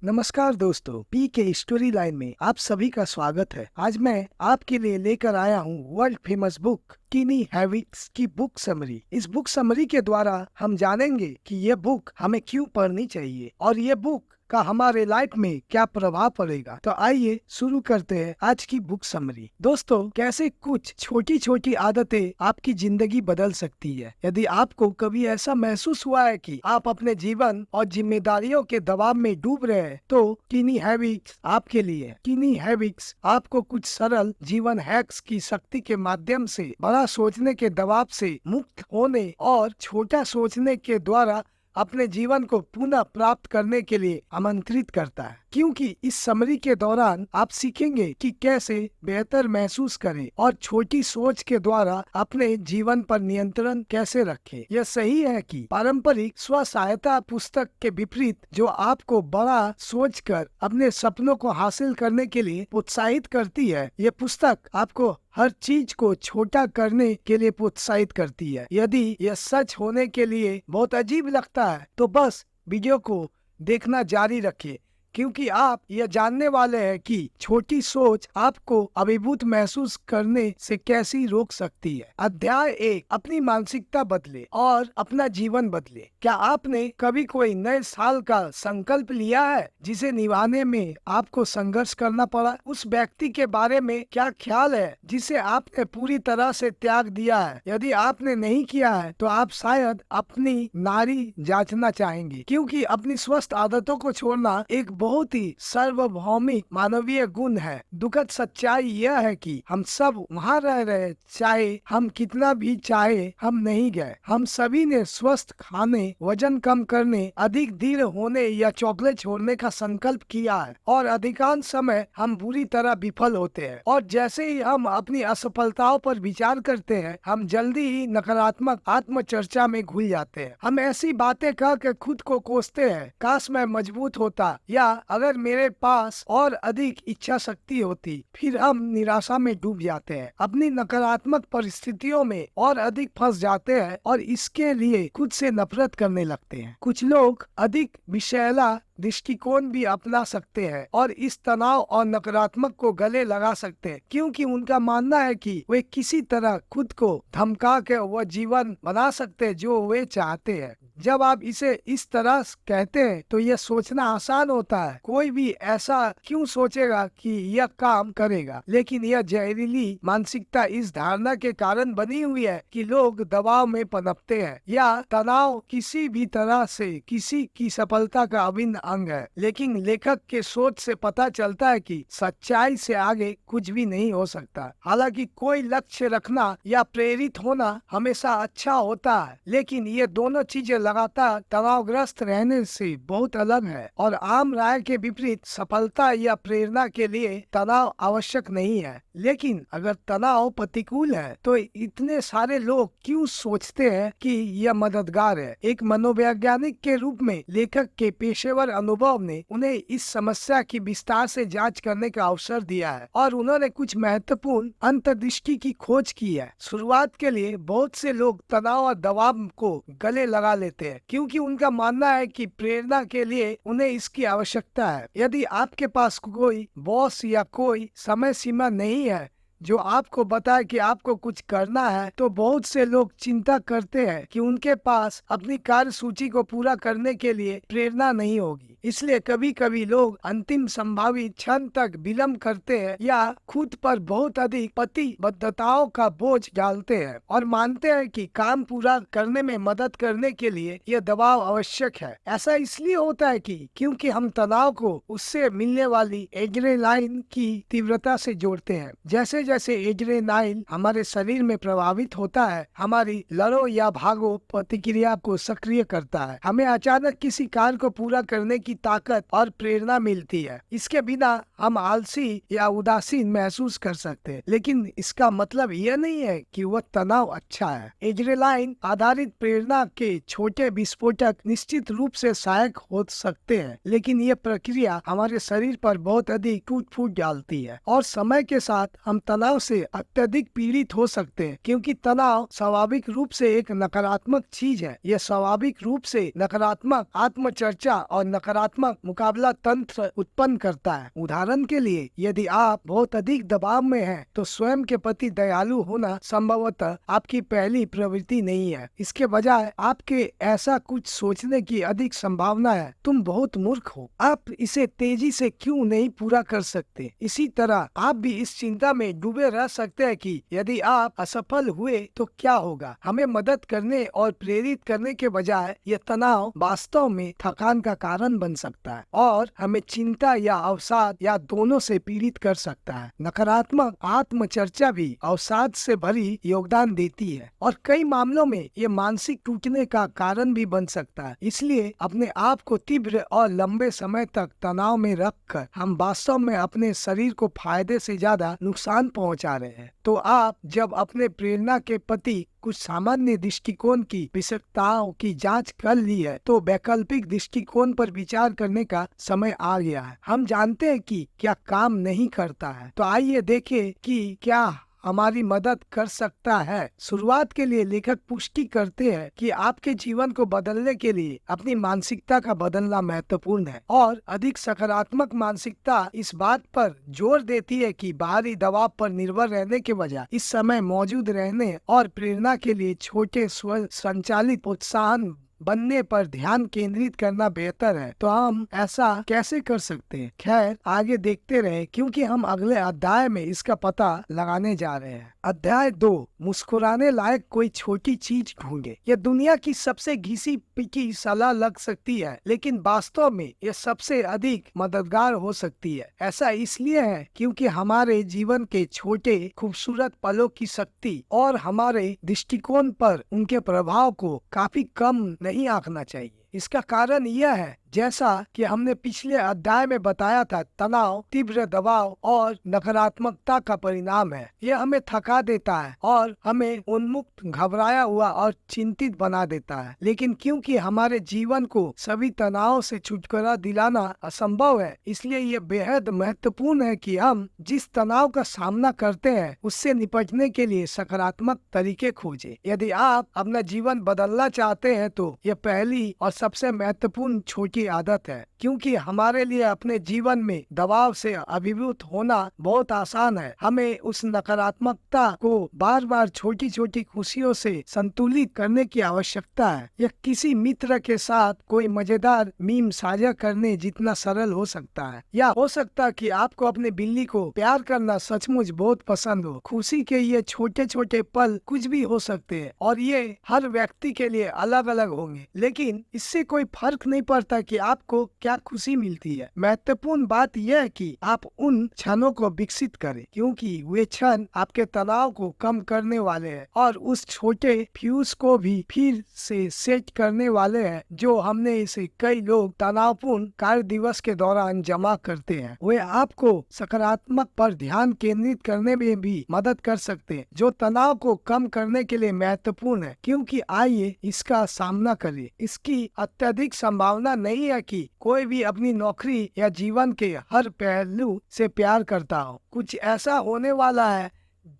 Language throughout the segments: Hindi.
नमस्कार दोस्तों, पी के स्टोरी लाइन में आप सभी का स्वागत है। आज मैं आपके लिए लेकर आया हूँ world famous book tiny habits की बुक समरी। इस बुक समरी के द्वारा हम जानेंगे कि यह बुक हमें क्यों पढ़नी चाहिए और ये बुक का हमारे लाइफ में क्या प्रभाव पड़ेगा। तो आइए शुरू करते हैं आज की बुक समरी। दोस्तों, कैसे कुछ छोटी छोटी आदतें आपकी जिंदगी बदल सकती है। यदि आपको कभी ऐसा महसूस हुआ है कि आप अपने जीवन और जिम्मेदारियों के दबाव में डूब रहे हैं, तो टीनी हैबिट्स आपके लिए। टीनी हैबिट्स आपको कुछ सरल जीवन हैक्स की शक्ति के माध्यम से बड़ा सोचने के दबाव से मुक्त होने और छोटा सोचने के द्वारा अपने जीवन को पुनः प्राप्त करने के लिए आमंत्रित करता है। क्योंकि इस समरी के दौरान आप सीखेंगे कि कैसे बेहतर महसूस करें और छोटी सोच के द्वारा अपने जीवन पर नियंत्रण कैसे रखें। यह सही है कि पारंपरिक स्व सहायता पुस्तक के विपरीत, जो आपको बड़ा सोचकर अपने सपनों को हासिल करने के लिए प्रोत्साहित करती है, यह पुस्तक आपको हर चीज को छोटा करने के लिए प्रोत्साहित करती है। यदि यह सच होने के लिए बहुत अजीब लगता है, तो बस वीडियो को देखना जारी रखिए, क्योंकि आप यह जानने वाले हैं कि छोटी सोच आपको अभिभूत महसूस करने से कैसे रोक सकती है। अध्याय 1, अपनी मानसिकता बदले और अपना जीवन बदले। क्या आपने कभी कोई नए साल का संकल्प लिया है जिसे निभाने में आपको संघर्ष करना पड़ा? उस व्यक्ति के बारे में क्या ख्याल है जिसे आपने पूरी तरह से त्याग दिया है? यदि आपने नहीं किया है, तो आप शायद अपनी नारी जांचना चाहेंगे, क्योंकि अपनी स्वस्थ आदतों को छोड़ना एक बहुत ही सार्वभौमिक मानवीय गुण है। दुखद सच्चाई यह है कि हम सब वहाँ रह रहे, चाहे हम कितना भी चाहे हम नहीं गए। हम सभी ने स्वस्थ खाने, वजन कम करने, अधिक दृढ़ होने या चॉकलेट छोड़ने का संकल्प किया है, और अधिकांश समय हम बुरी तरह विफल होते हैं। और जैसे ही हम अपनी असफलताओं पर विचार करते हैं, हम जल्दी ही नकारात्मक आत्मचर्चा में घुल जाते हैं। हम ऐसी बातें कह के खुद को कोसते हैं, काश मैं मजबूत होता, या अगर मेरे पास और अधिक इच्छा शक्ति होती। फिर हम निराशा में डूब जाते हैं, अपनी नकारात्मक परिस्थितियों में और अधिक फंस जाते हैं और इसके लिए खुद से नफरत करने लगते हैं। कुछ लोग अधिक विषैला दृष्टिकोण भी अपना सकते हैं और इस तनाव और नकारात्मक को गले लगा सकते हैं, क्योंकि उनका मानना है कि वे किसी तरह खुद को धमका के वह जीवन बना सकते हैं जो वे चाहते हैं। जब आप इसे इस तरह कहते हैं, तो यह सोचना आसान होता है, कोई भी ऐसा क्यों सोचेगा कि यह काम करेगा। लेकिन यह जहरीली मानसिकता इस धारणा के कारण बनी हुई है कि लोग दबाव में पनपते हैं या तनाव किसी भी तरह से किसी की सफलता का अभिन्न अंग है। लेकिन लेखक के सोच से पता चलता है कि सच्चाई से आगे कुछ भी नहीं हो सकता। हालांकि कोई लक्ष्य रखना या प्रेरित होना हमेशा अच्छा होता है, लेकिन ये दोनों चीजें लगातार तनावग्रस्त रहने से बहुत अलग है। और आम राय के विपरीत, सफलता या प्रेरणा के लिए तनाव आवश्यक नहीं है। लेकिन अगर तनाव प्रतिकूल है, तो इतने सारे लोग क्यों सोचते हैं कि यह मददगार है? एक मनोवैज्ञानिक के रूप में लेखक के पेशेवर अनुभव ने उन्हें इस समस्या की विस्तार से जांच करने का अवसर दिया है, और उन्होंने कुछ महत्वपूर्ण अंतर्दृष्टि की खोज की है। शुरुआत के लिए बहुत से लोग तनाव और दबाव को गले लगा लेते हैं, क्योंकि उनका मानना है कि प्रेरणा के लिए उन्हें इसकी आवश्यकता है। यदि आपके पास कोई बॉस या कोई समय सीमा नहीं है जो आपको बताए कि आपको कुछ करना है, तो बहुत से लोग चिंता करते हैं कि उनके पास अपनी कार्य सूची को पूरा करने के लिए प्रेरणा नहीं होगी। इसलिए कभी कभी लोग अंतिम संभावित क्षण तक विलंब करते हैं या खुद पर बहुत अधिक प्रतिबद्धताओं का बोझ डालते हैं और मानते हैं कि काम पूरा करने में मदद करने के लिए यह दबाव आवश्यक है। ऐसा इसलिए होता है कि क्योंकि हम तनाव को उससे मिलने वाली एड्रेनालाइन की तीव्रता से जोड़ते हैं। जैसे जैसे एड्रेनालाइन हमारे शरीर में प्रभावित होता है, हमारी लड़ो या भागो प्रतिक्रिया को सक्रिय करता है। हमें अचानक किसी कार्य को पूरा करने की ताकत और प्रेरणा मिलती है। इसके बिना हम आलसी या उदासीन महसूस कर सकते हैं, लेकिन इसका मतलब यह नहीं है कि वह तनाव अच्छा है। एड्रेनालाइन आधारित प्रेरणा के छोटे विस्फोटक निश्चित रूप से सहायक हो सकते हैं, लेकिन यह प्रक्रिया हमारे शरीर पर बहुत अधिक टूट फूट डालती है और समय के साथ हम तनाव से अत्यधिक पीड़ित हो सकते हैं, क्योंकि तनाव स्वाभाविक रूप से एक नकारात्मक चीज है। यह स्वाभाविक रूप से नकारात्मक आत्मचर्चा और नकारात्मक नकारात्मक मुकाबला तंत्र उत्पन्न करता है। उदाहरण के लिए, यदि आप बहुत अधिक दबाव में हैं, तो स्वयं के प्रति दयालु होना संभवतः आपकी पहली प्रवृत्ति नहीं है। इसके बजाय आपके ऐसा कुछ सोचने की अधिक संभावना है, तुम बहुत मूर्ख हो, आप इसे तेजी से क्यों नहीं पूरा कर सकते। इसी तरह आप भी इस चिंता में डूबे रह सकते हैं कि यदि आप असफल हुए तो क्या होगा। हमें मदद करने और प्रेरित करने के बजाय यह तनाव वास्तव में थकान का कारण बन सकता है और हमें चिंता या अवसाद या दोनों से पीड़ित कर सकता है। नकारात्मक आत्मचर्चा भी अवसाद से भरी योगदान देती है और कई मामलों में ये मानसिक टूटने का कारण भी बन सकता है। इसलिए अपने आप को तीव्र और लंबे समय तक तनाव में रखकर हम वास्तव में अपने शरीर को फायदे से ज्यादा नुकसान पहुंचा रहे हैं। तो आप जब अपने प्रेरणा के प्रति कुछ सामान्य दृष्टिकोण की विशेषताओं की जांच कर ली है, तो वैकल्पिक दृष्टिकोण पर विचार करने का समय आ गया है। हम जानते हैं कि क्या काम नहीं करता है, तो आइए देखें कि क्या हमारी मदद कर सकता है। शुरुआत के लिए लेखक पुष्टि करते हैं कि आपके जीवन को बदलने के लिए अपनी मानसिकता का बदलना महत्वपूर्ण है और अधिक सकारात्मक मानसिकता इस बात पर जोर देती है कि बाहरी दबाव पर निर्भर रहने के बजाय इस समय मौजूद रहने और प्रेरणा के लिए छोटे स्व संचालित प्रोत्साहन बनने पर ध्यान केंद्रित करना बेहतर है। तो हम ऐसा कैसे कर सकते हैं? खैर, आगे देखते रहे क्योंकि हम अगले अध्याय में इसका पता लगाने जा रहे हैं। अध्याय 2, मुस्कुराने लायक कोई छोटी चीज ढूंढे। यह दुनिया की सबसे घिसी पिटी सलाह लग सकती है, लेकिन वास्तव में यह सबसे अधिक मददगार हो सकती है। ऐसा इसलिए है क्योंकि हमारे जीवन के छोटे खूबसूरत पलों की शक्ति और हमारे दृष्टिकोण पर उनके प्रभाव को काफी कम नहीं आंकना चाहिए। इसका कारण यह है, जैसा कि हमने पिछले अध्याय में बताया था, तनाव तीव्र दबाव और नकारात्मकता का परिणाम है। यह हमें थका देता है और हमें उन्मुक्त, घबराया हुआ और चिंतित बना देता है। लेकिन क्योंकि हमारे जीवन को सभी तनाव से छुटकारा दिलाना असंभव है, इसलिए यह बेहद महत्वपूर्ण है कि हम जिस तनाव का सामना करते हैं उससे निपटने के लिए सकारात्मक तरीके खोजें। यदि आप अपना जीवन बदलना चाहते हैं तो यह पहली और सबसे महत्वपूर्ण छोटी आदत है, क्योंकि हमारे लिए अपने जीवन में दबाव से अभिभूत होना बहुत आसान है। हमें उस नकारात्मकता को बार बार छोटी छोटी खुशियों से संतुलित करने की आवश्यकता है। यह किसी मित्र के साथ कोई मजेदार मीम साझा करने जितना सरल हो सकता है, या हो सकता है कि आपको अपने बिल्ली को प्यार करना सचमुच बहुत पसंद हो। खुशी के ये छोटे छोटे पल कुछ भी हो सकते हैं और ये हर व्यक्ति के लिए अलग अलग होंगे, लेकिन इससे कोई फर्क नहीं पड़ता कि आपको क्या खुशी मिलती है। महत्वपूर्ण बात यह है कि आप उन क्षणों को विकसित करें, क्योंकि वे क्षण आपके तनाव को कम करने वाले हैं और उस छोटे फ्यूज को भी फिर से सेट करने वाले हैं जो हमने इसे कई लोग तनावपूर्ण कार्य दिवस के दौरान जमा करते हैं। वे आपको सकारात्मक पर ध्यान केंद्रित करने में भी मदद कर सकते हैं, जो तनाव को कम करने के लिए महत्वपूर्ण है। क्योंकि आइए इसका सामना करें। इसकी अत्यधिक संभावना नहीं है कि कोई भी अपनी नौकरी या जीवन के हर पहलू से प्यार करता हो। कुछ ऐसा होने वाला है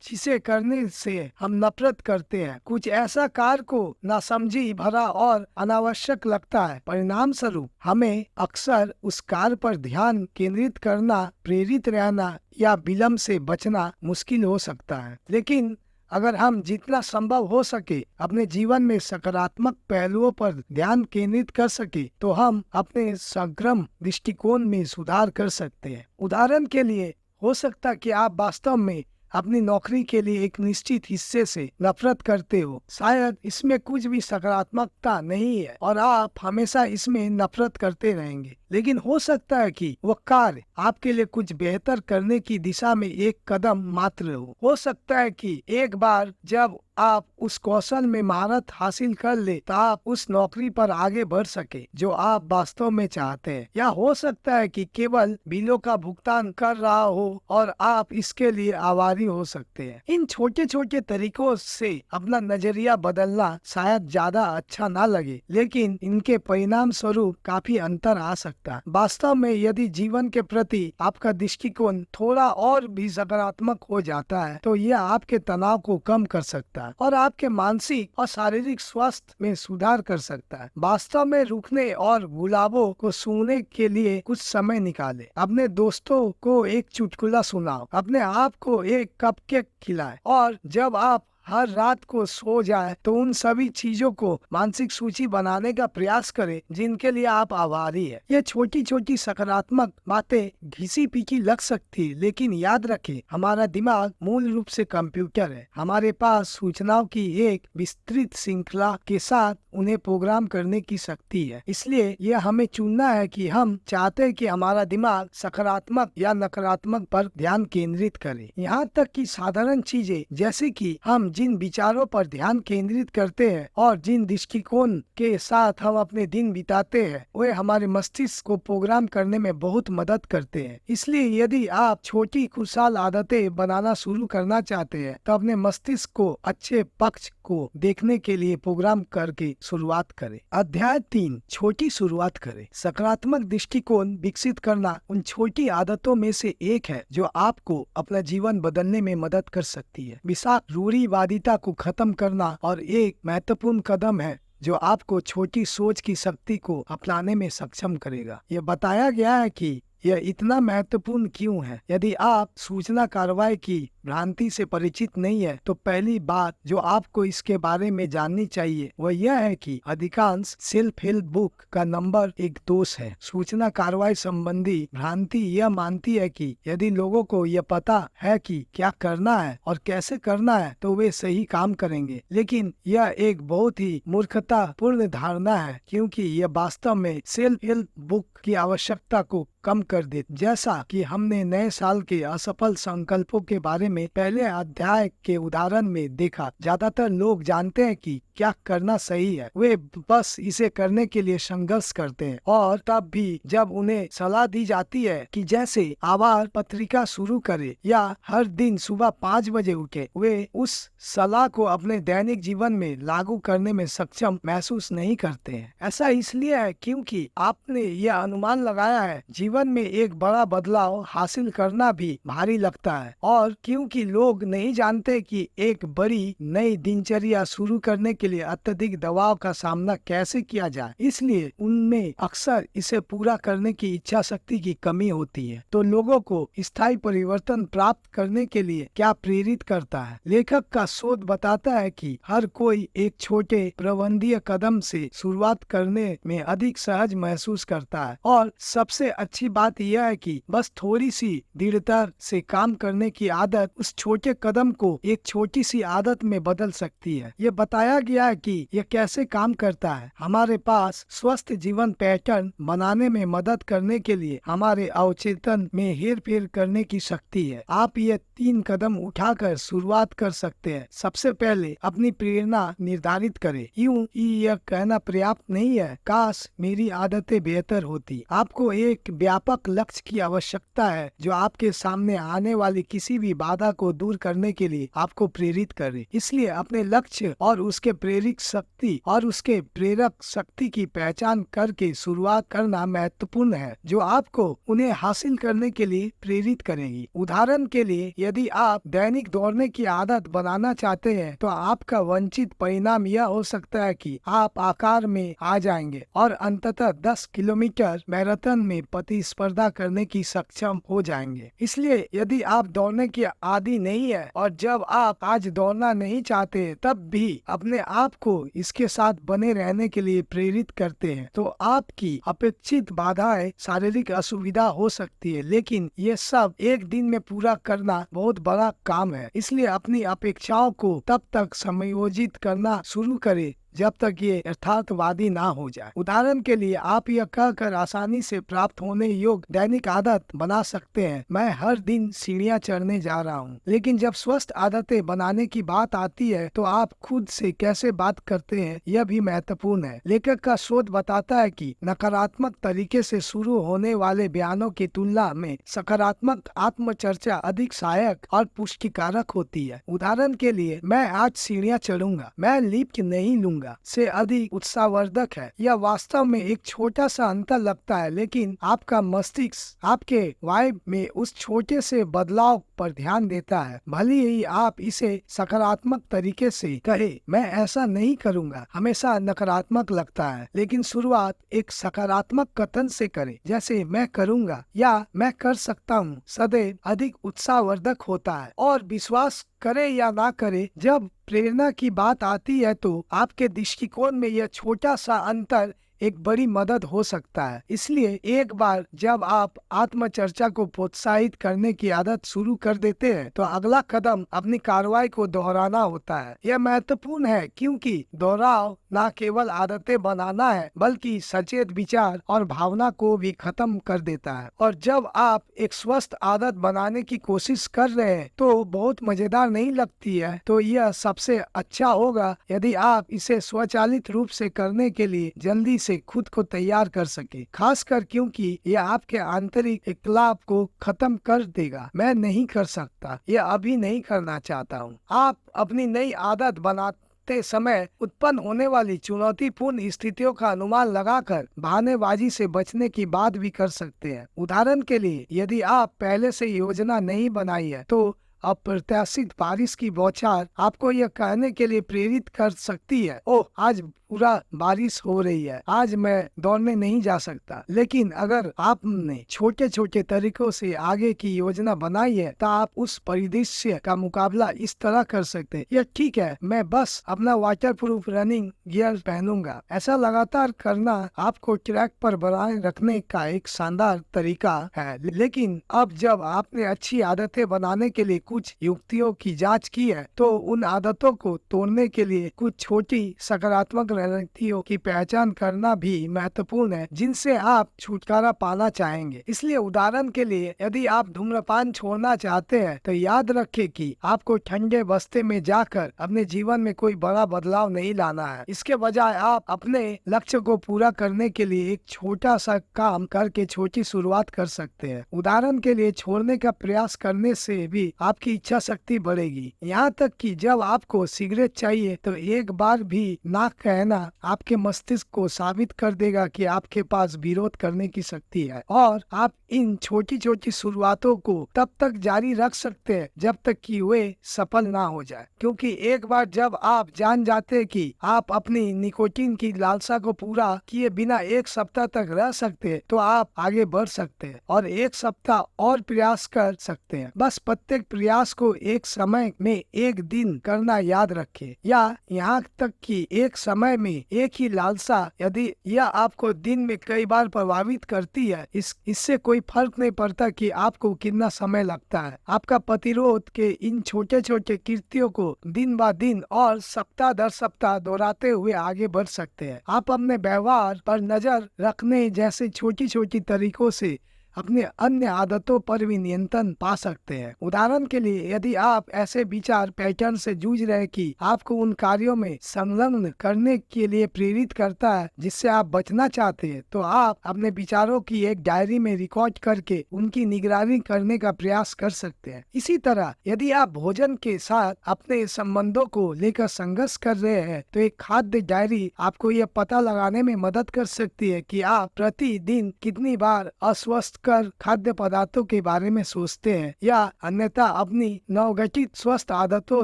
जिसे करने से हम नफरत करते हैं। कुछ ऐसा कार्य को नासमझी भरा और अनावश्यक लगता है। परिणाम स्वरूप हमें अक्सर उस कार्य पर ध्यान केंद्रित करना, प्रेरित रहना या विलंब से बचना मुश्किल हो सकता है। लेकिन अगर हम जितना संभव हो सके अपने जीवन में सकारात्मक पहलुओं पर ध्यान केंद्रित कर सके, तो हम अपने समग्र दृष्टिकोण में सुधार कर सकते हैं। उदाहरण के लिए, हो सकता है कि आप वास्तव में अपनी नौकरी के लिए एक निश्चित हिस्से से नफरत करते हो। शायद इसमें कुछ भी सकारात्मकता नहीं है और आप हमेशा इसमें नफरत करते रहेंगे। लेकिन हो सकता है कि वह कार्य आपके लिए कुछ बेहतर करने की दिशा में एक कदम मात्र हो सकता है कि एक बार जब आप उस कौशल में महारत हासिल कर ले तो आप उस नौकरी पर आगे बढ़ सके जो आप वास्तव में चाहते हैं। या हो सकता है कि केवल बिलों का भुगतान कर रहा हो और आप इसके लिए आभारी हो सकते हैं। इन छोटे छोटे तरीकों से अपना नजरिया बदलना शायद ज्यादा अच्छा ना लगे, लेकिन इनके परिणाम स्वरूप काफी अंतर आ सकता है। वास्तव में यदि जीवन के प्रति आपका दृष्टिकोण थोड़ा और भी सकारात्मक हो जाता है तो यह आपके तनाव को कम कर सकता है। है और आपके मानसिक और शारीरिक स्वास्थ्य में सुधार कर सकता है। वास्तव में रुकने और गुलाबों को सुनने के लिए कुछ समय निकाले। अपने दोस्तों को एक चुटकुला सुनाओ, अपने आप को एक कपकेक खिलाए और जब आप हर रात को सो जाए तो उन सभी चीजों को मानसिक सूची बनाने का प्रयास करें जिनके लिए आप आभारी है। ये छोटी छोटी सकारात्मक बातें घिसी पीछी लग सकती, लेकिन याद रखें, हमारा दिमाग मूल रूप से कंप्यूटर है। हमारे पास सूचनाओं की एक विस्तृत श्रृंखला के साथ उन्हें प्रोग्राम करने की शक्ति है। इसलिए यह हमें चुनना है कि हम चाहते हैं कि हमारा दिमाग सकारात्मक या नकारात्मक पर ध्यान केंद्रित करे। यहाँ तक कि साधारण चीजें जैसे कि हम जिन विचारों पर ध्यान केंद्रित करते हैं और जिन दृष्टिकोण के साथ हम अपने दिन बिताते हैं, वे हमारे मस्तिष्क को प्रोग्राम करने में बहुत मदद करते हैं। इसलिए यदि आप छोटी खुशहाल आदतें बनाना शुरू करना चाहते हैं तो अपने मस्तिष्क को अच्छे पक्ष को देखने के लिए प्रोग्राम करके शुरुआत करें। अध्याय 3, छोटी शुरुआत करें। सकारात्मक दृष्टिकोण विकसित करना उन छोटी आदतों में से एक है जो आपको अपना जीवन बदलने में मदद कर सकती है। विषाक्त रूढ़िवादिता को खत्म करना और एक महत्वपूर्ण कदम है जो आपको छोटी सोच की शक्ति को अपनाने में सक्षम करेगा। यह बताया गया है कि यह इतना महत्वपूर्ण क्यों है। यदि आप सूचना कार्रवाई की भ्रांति से परिचित नहीं है तो पहली बात जो आपको इसके बारे में जाननी चाहिए वह यह है कि अधिकांश सेल्फ हेल्प बुक का नंबर एक दोष है। सूचना कार्रवाई संबंधी भ्रांति यह मानती है कि यदि लोगों को यह पता है कि क्या करना है और कैसे करना है तो वे सही काम करेंगे, लेकिन यह एक बहुत ही मूर्खतापूर्ण धारणा है क्योंकि यह वास्तव में सेल्फ हेल्प बुक की आवश्यकता को कम कर दे। जैसा कि हमने नए साल के असफल संकल्पों के बारे में पहले अध्याय के उदाहरण में देखा, ज्यादातर लोग जानते हैं कि क्या करना सही है, वे बस इसे करने के लिए संघर्ष करते हैं। और तब भी जब उन्हें सलाह दी जाती है कि जैसे आवाज पत्रिका शुरू करे या हर दिन सुबह 5 बजे उठे, वे उस सलाह को अपने दैनिक जीवन में लागू करने में सक्षम महसूस नहीं करते हैं। ऐसा इसलिए है क्योंकि आपने यह अनुमान लगाया है जीवन में एक बड़ा बदलाव हासिल करना भी भारी लगता है, और क्योंकि लोग नहीं जानते कि एक बड़ी नई दिनचर्या शुरू करने के लिए अत्यधिक दबाव का सामना कैसे किया जाए, इसलिए उनमें अक्सर इसे पूरा करने की इच्छा शक्ति की कमी होती है। तो लोगों को स्थायी परिवर्तन प्राप्त करने के लिए क्या प्रेरित करता है? लेखक का शोध बताता है कि हर कोई एक छोटे प्रबंधीय कदम से शुरुआत करने में अधिक सहज महसूस करता है, और सबसे अच्छी बात यह है कि बस थोड़ी सी दृढ़ता से काम करने की आदत उस छोटे कदम को एक छोटी सी आदत में बदल सकती है। यह बताया गया है कि यह कैसे काम करता है। हमारे पास स्वस्थ जीवन पैटर्न बनाने में मदद करने के लिए हमारे अवचेतन में हेर फेर करने की शक्ति है। आप ये 3 कदम उठाकर शुरुआत कर सकते हैं। सबसे पहले अपनी प्रेरणा निर्धारित करें। यूं ही यह कहना पर्याप्त नहीं है, काश मेरी आदतें बेहतर होती। आपको एक व्यापक लक्ष्य की आवश्यकता है जो आपके सामने आने वाली किसी भी बाधा को दूर करने के लिए आपको प्रेरित करे। इसलिए अपने लक्ष्य और उसके प्रेरक शक्ति और उसके प्रेरक शक्ति की पहचान करके शुरुआत करना महत्वपूर्ण है जो आपको उन्हें हासिल करने के लिए प्रेरित करेगी। उदाहरण के लिए, यदि आप दैनिक दौड़ने की आदत बनाना चाहते हैं तो आपका वांछित परिणाम यह हो सकता है कि आप आकार में आ जाएंगे और अंततः 10 किलोमीटर मैराथन में प्रतिस्पर्धा करने की सक्षम हो जाएंगे। इसलिए यदि आप दौड़ने की आदी नहीं है और जब आप आज दौड़ना नहीं चाहते तब भी अपने आप को इसके साथ बने रहने के लिए प्रेरित करते हैं, तो आपकी अपेक्षित बाधाएं शारीरिक असुविधा हो सकती है, लेकिन ये सब एक दिन में पूरा करना बहुत बड़ा काम है। इसलिए अपनी अपेक्षाओं को तब तक समायोजित करना शुरू करें जब तक ये यथार्थवादी ना हो जाए। उदाहरण के लिए, आप यह कहकर आसानी से प्राप्त होने योग्य दैनिक आदत बना सकते हैं, मैं हर दिन सीढ़ियां चढ़ने जा रहा हूँ। लेकिन जब स्वस्थ आदतें बनाने की बात आती है तो आप खुद से कैसे बात करते हैं यह भी महत्वपूर्ण है। लेखक का शोध बताता है कि नकारात्मक तरीके से शुरू होने वाले बयानों की तुलना में सकारात्मक आत्मचर्चा अधिक सहायक और पुष्टिकारक होती है। उदाहरण के लिए, मैं आज सीढ़ियां चढ़ूंगा, मैं लिफ्ट नहीं लूंगा, करूंगा से अधिक उत्साहवर्धक है। यह वास्तव में एक छोटा सा अंतर लगता है, लेकिन आपका मस्तिष्क आपके वाइब में उस छोटे से बदलाव पर ध्यान देता है। भले ही आप इसे सकारात्मक तरीके से कहे, मैं ऐसा नहीं करूंगा, हमेशा नकारात्मक लगता है, लेकिन शुरुआत एक सकारात्मक कथन से करें, जैसे मैं करूंगा या मैं कर सकता हूँ, सदैव अधिक उत्साहवर्धक होता है। और विश्वास करे या ना करे, जब प्रेरणा की बात आती है तो आपके दृष्टिकोण में यह छोटा सा अंतर एक बड़ी मदद हो सकता है। इसलिए एक बार जब आप आत्मचर्चा को प्रोत्साहित करने की आदत शुरू कर देते हैं, तो अगला कदम अपनी कार्रवाई को दोहराना होता है। यह महत्वपूर्ण है क्योंकि दोहराव न केवल आदतें बनाना है, बल्कि सचेत विचार और भावना को भी खत्म कर देता है। और जब आप एक स्वस्थ आदत बनाने की कोशिश कर रहे हैं तो बहुत मजेदार नहीं लगती है, तो यह सबसे अच्छा होगा यदि आप इसे स्वचालित रूप से करने के लिए जल्दी से खुद को तैयार कर सके, खासकर क्योंकि यह आपके आंतरिक इख्तलाफ को खत्म कर देगा। मैं नहीं कर सकता, यह अभी नहीं करना चाहता हूँ। आप अपनी नई आदत बनाते समय उत्पन्न होने वाली चुनौतीपूर्ण स्थितियों का अनुमान लगाकर बहानेबाजी से बचने की बात भी कर सकते हैं। उदाहरण के लिए, यदि आप पहले से योजना नहीं बनाई है तो अप्रत्याशित बारिश की बौछार आपको यह कहने के लिए प्रेरित कर सकती है, ओह आज पूरा बारिश हो रही है, आज मैं दौड़ने नहीं जा सकता। लेकिन अगर आपने छोटे छोटे तरीकों से आगे की योजना बनाई है, तो आप उस परिदृश्य का मुकाबला इस तरह कर सकते हैं, यह ठीक है, मैं बस अपना वाटरप्रूफ रनिंग गियर पहनूंगा। ऐसा लगातार करना आपको ट्रैक पर बनाए रखने का एक शानदार तरीका है। लेकिन अब जब आपने अच्छी आदतें बनाने के लिए कुछ युक्तियों की जांच की है, तो उन आदतों को तोड़ने के लिए कुछ छोटी सकारात्मक रणनीतियों की पहचान करना भी महत्वपूर्ण है, जिनसे आप छुटकारा पाना चाहेंगे। इसलिए उदाहरण के लिए, यदि आप धूम्रपान छोड़ना चाहते हैं, तो याद रखें कि आपको ठंडे बस्ते में जाकर अपने जीवन में कोई बड़ा बदलाव नहीं लाना है। इसके बजाय आप अपने लक्ष्य को पूरा करने के लिए एक छोटा सा काम करके छोटी शुरुआत कर सकते हैं। उदाहरण के लिए, छोड़ने का प्रयास करने से भी आपकी इच्छा शक्ति बढ़ेगी। यहाँ तक कि जब आपको सिगरेट चाहिए, तो एक बार भी ना कहना आपके मस्तिष्क को साबित कर देगा कि आपके पास विरोध करने की शक्ति है। और आप इन छोटी छोटी शुरुआतों को तब तक जारी रख सकते हैं जब तक कि वे सफल ना हो जाए, क्योंकि एक बार जब आप जान जाते हैं कि आप अपनी निकोटीन की लालसा को पूरा किए बिना एक सप्ताह तक रह सकते हैं, तो आप आगे बढ़ सकते हैं और एक सप्ताह और प्रयास कर सकते हैं। बस प्रत्येक प्रयास को एक समय में एक दिन करना याद रखें, या यहाँ तक कि एक समय में एक ही लालसा। यदि यह आपको दिन में कई बार प्रभावित करती है, इससे कोई फर्क नहीं पड़ता कि आपको कितना समय लगता है। आपका प्रतिरोध के इन छोटे छोटे कृत्यों को दिन ब दिन और सप्ताह दर सप्ताह दोहराते हुए आगे बढ़ सकते हैं। आप अपने व्यवहार पर नजर रखने जैसे छोटी छोटी तरीकों से अपने अन्य आदतों पर भी नियंत्रण पा सकते हैं। उदाहरण के लिए, यदि आप ऐसे विचार पैटर्न से जूझ रहे हैं कि आपको उन कार्यों में संलग्न करने के लिए प्रेरित करता है जिससे आप बचना चाहते हैं, तो आप अपने विचारों की एक डायरी में रिकॉर्ड करके उनकी निगरानी करने का प्रयास कर सकते हैं। इसी तरह, यदि आप भोजन के साथ अपने संबंधों को लेकर संघर्ष कर रहे हैं, तो एक खाद्य डायरी आपको यह पता लगाने में मदद कर सकती है कि आप प्रतिदिन कितनी बार अस्वस्थ खाद्य पदार्थों के बारे में सोचते हैं, या अन्यथा अपनी नवगठित स्वस्थ आदतों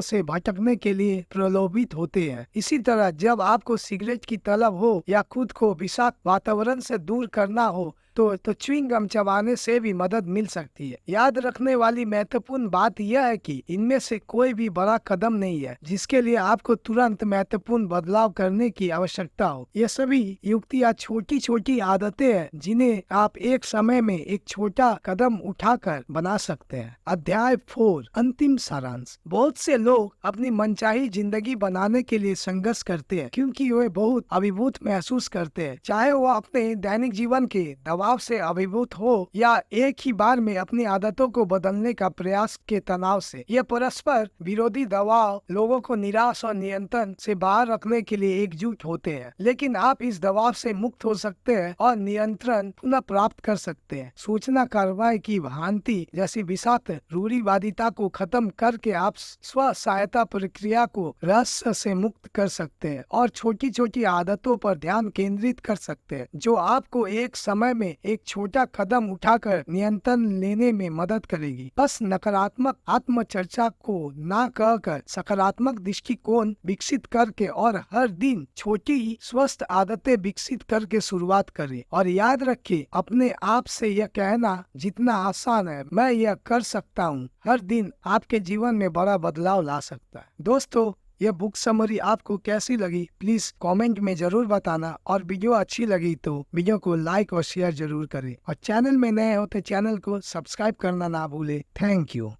से भटकने के लिए प्रलोभित होते हैं। इसी तरह, जब आपको सिगरेट की तलब हो या खुद को विषाक्त वातावरण से दूर करना हो, तो च्युइंग गम चबाने से भी मदद मिल सकती है। याद रखने वाली महत्वपूर्ण बात यह है कि इनमें से कोई भी बड़ा कदम नहीं है जिसके लिए आपको तुरंत महत्वपूर्ण बदलाव करने की आवश्यकता हो। ये सभी युक्तियाँ छोटी छोटी आदतें हैं जिन्हें आप एक समय में एक छोटा कदम उठाकर बना सकते हैं। अध्याय 4, अंतिम सारांश। बहुत से लोग अपनी मनचाही जिंदगी बनाने के लिए संघर्ष करते हैं क्योंकि वे बहुत अभिभूत महसूस करते हैं, चाहे वो अपने दैनिक जीवन के दबाव दबाव से अभिभूत हो या एक ही बार में अपनी आदतों को बदलने का प्रयास के तनाव से। यह परस्पर विरोधी दबाव लोगों को निराश और नियंत्रण से बाहर रखने के लिए एकजुट होते हैं, लेकिन आप इस दबाव से मुक्त हो सकते हैं और नियंत्रण पुनः प्राप्त कर सकते हैं। सूचना कार्रवाई की भ्रांति जैसी विषाक्त रूढ़िवादिता को खत्म करके आप स्व सहायता प्रक्रिया को रहस्य से मुक्त कर सकते हैं और छोटी छोटी आदतों पर ध्यान केंद्रित कर सकते हैं, जो आपको एक समय में एक छोटा कदम उठाकर नियंत्रण लेने में मदद करेगी। बस नकारात्मक आत्मचर्चा को ना कहकर सकारात्मक दृष्टिकोण विकसित करके और हर दिन छोटी स्वस्थ आदतें विकसित करके शुरुआत करें। और याद रखिए, अपने आप से यह कहना जितना आसान है, मैं यह कर सकता हूँ, हर दिन आपके जीवन में बड़ा बदलाव ला सकता है। दोस्तों, यह बुक समरी आपको कैसी लगी प्लीज कमेंट में जरूर बताना, और वीडियो अच्छी लगी तो वीडियो को लाइक और शेयर जरूर करें, और चैनल में नए हो तो चैनल को सब्सक्राइब करना ना भूले। Thank you.